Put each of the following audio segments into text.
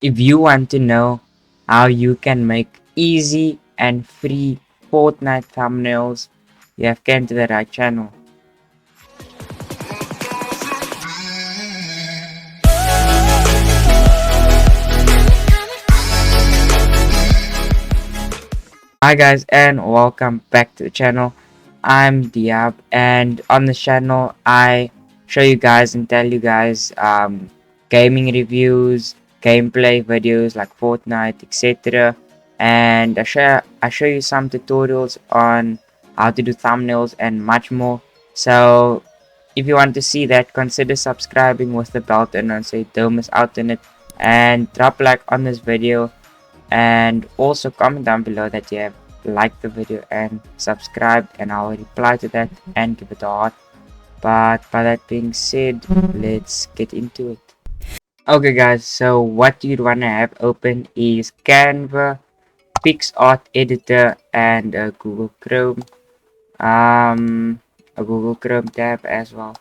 If you want to know how you can make easy and free Fortnite thumbnails, you have came to the right channel. Hi guys and welcome back to the channel. I'm Diab, and on the channel I show you guys and tell you guys gaming reviews, gameplay videos like Fortnite, etc. And I show you some tutorials on how to do thumbnails and much more. So if you want to see that, consider subscribing with the bell button on so you don't miss out on it, and drop a like on this video, and also comment down below that you have liked the video and subscribed, and I'll reply to that and give it a heart. But by that being said, let's get into it. Okay guys, so what you'd want to have open is Canva, Picsart editor, and a Google Chrome tab as well.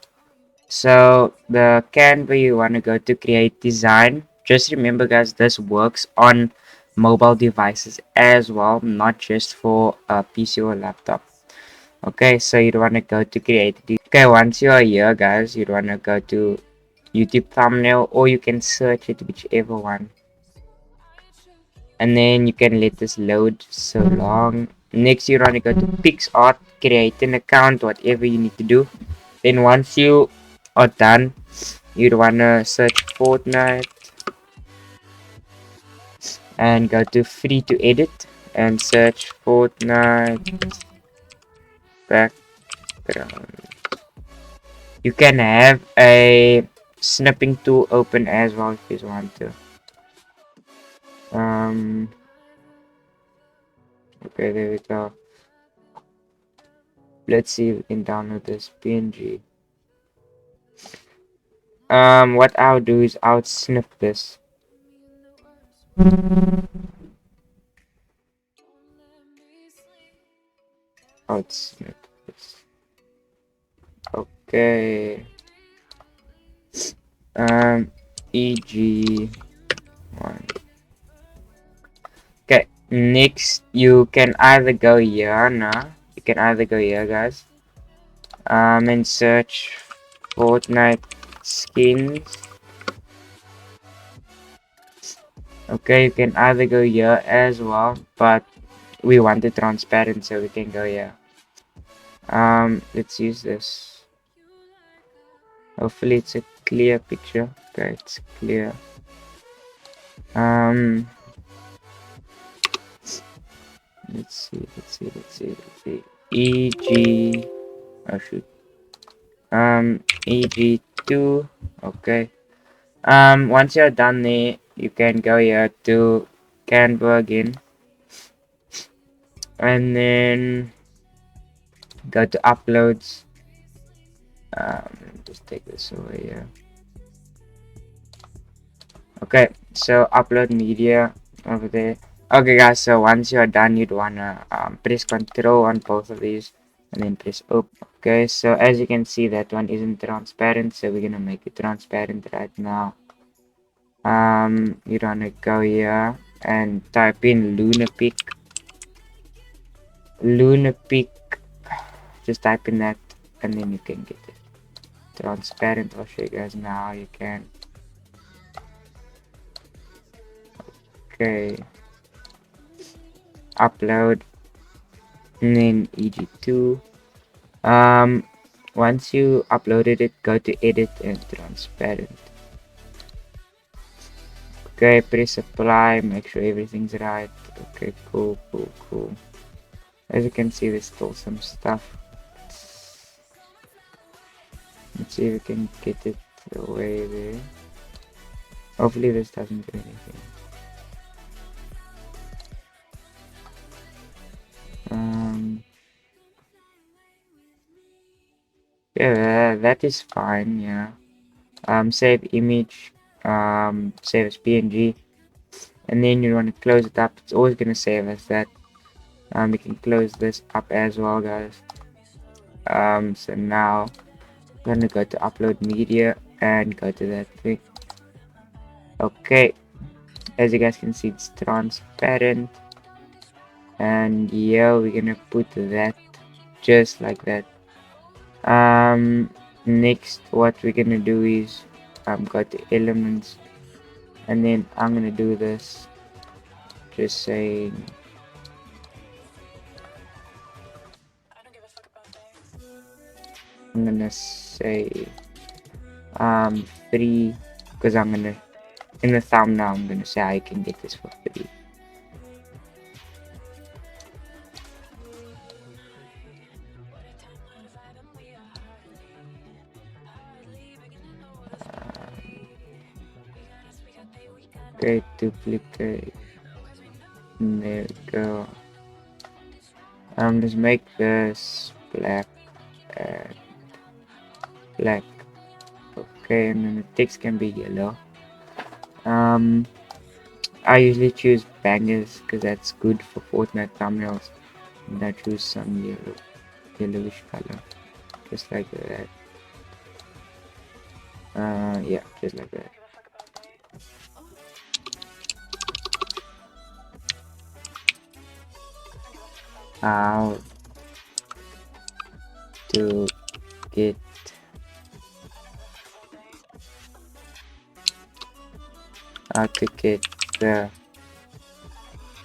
So the Canva, you want to go to create design. Just remember guys, this works on mobile devices as well, not just for a PC or laptop. Okay, so you want to go to create. Okay, once you are here guys, you want to go to YouTube thumbnail, or you can search it, whichever one, and then you can let this load so long. Next you want to go to Picsart, create an account, whatever you need to do. Then once you are done, you'd wanna search Fortnite and go to free to edit and search Fortnite background. You can have a snipping tool open as well if you want to. Okay, there we go. Let's see if we can download this PNG. What I'll do is I'll snip this. I'll snip this. Okay. EG1. Okay, next you can either go here, you can either go here guys, and search Fortnite skins. Okay, you can either go here as well, but we want it transparent, so we can go here. Let's use this. Hopefully it's a clear picture. Okay, it's clear. Let's see. EG. Oh shoot. EG2. Okay. Once you're done there, you can go here to Canva again, and then go to uploads. Just take this away here. Okay, so upload media over there. Okay guys, so once you're done, you'd wanna press Control on both of these and then press open. Okay, so as you can see, that one isn't transparent, so we're gonna make it transparent right now. You'd wanna go here and type in Lunapic. Just type in that and then you can get it transparent. I'll show you guys now how you can. Okay, upload and then EG2. Once you uploaded it, go to edit and transparent. Okay, press apply, make sure everything's right. Okay, cool. As you can see, there's still some stuff. Let's see if we can get it away there. Hopefully this doesn't do anything. Yeah, that is fine. Yeah. Save image. Save as PNG, and then you want to close it up. It's always gonna save as that. We can close this up as well, guys. So now I'm gonna go to upload media and go to that thing. Okay, As you guys can see, it's transparent. And yeah, we're gonna put that just like that. Next what we're gonna do is got the elements, and then I'm gonna do this, just saying I'm gonna say 3, because I'm gonna in the thumbnail I'm gonna say I can get this for free. Okay, duplicate. There we go. Just make this black and black. Okay, and then the text can be yellow. I usually choose bangers because that's good for Fortnite thumbnails. And I choose some yellowish color, just like that. Yeah, just like that. How to get the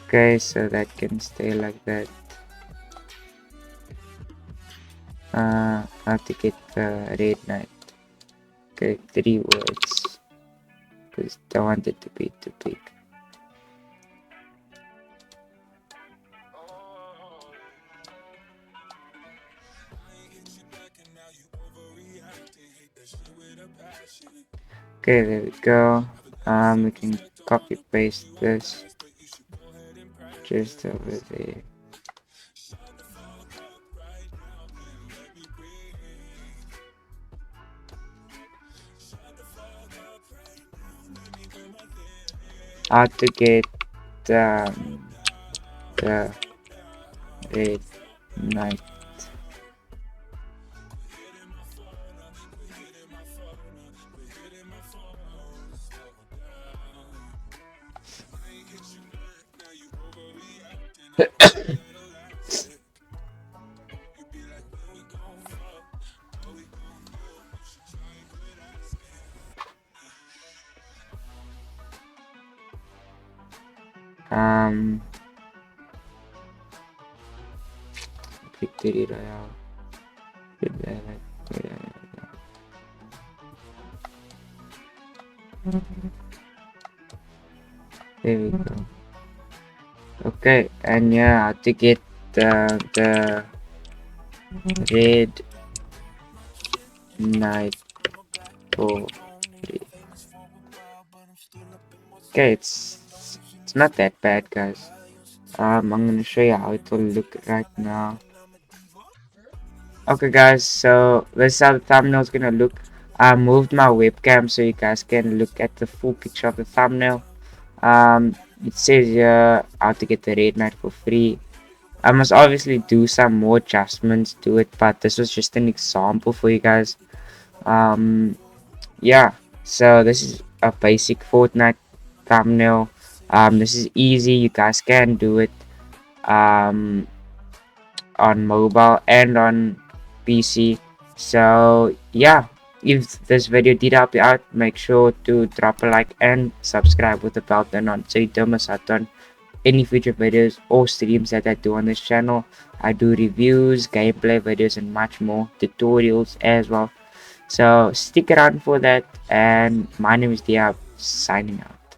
okay, so that can stay like that. How to get the red knight. Okay, 3 words because I want it to be too big. Okay, there we go. We can copy paste this just over there. How to get the red knight. Victory royale. There we go. Okay, and yeah, to get the red knight for free. Okay, it's not that bad, guys. I'm gonna show you how it will look right now. Okay, guys, so this is how the thumbnail is gonna look. I moved my webcam so you guys can look at the full picture of the thumbnail. It says here how to get the red knight for free. I must obviously do some more adjustments to it, but this was just an example for you guys. Yeah, so this is a basic Fortnite thumbnail. This is easy, you guys can do it on mobile and on PC. So yeah, if this video did help you out, make sure to drop a like and subscribe with the bell button on so you don't miss out on any future videos or streams that I do on this channel. I do reviews, gameplay videos, and much more, tutorials as well. So stick around for that, and my name is Diab, signing out.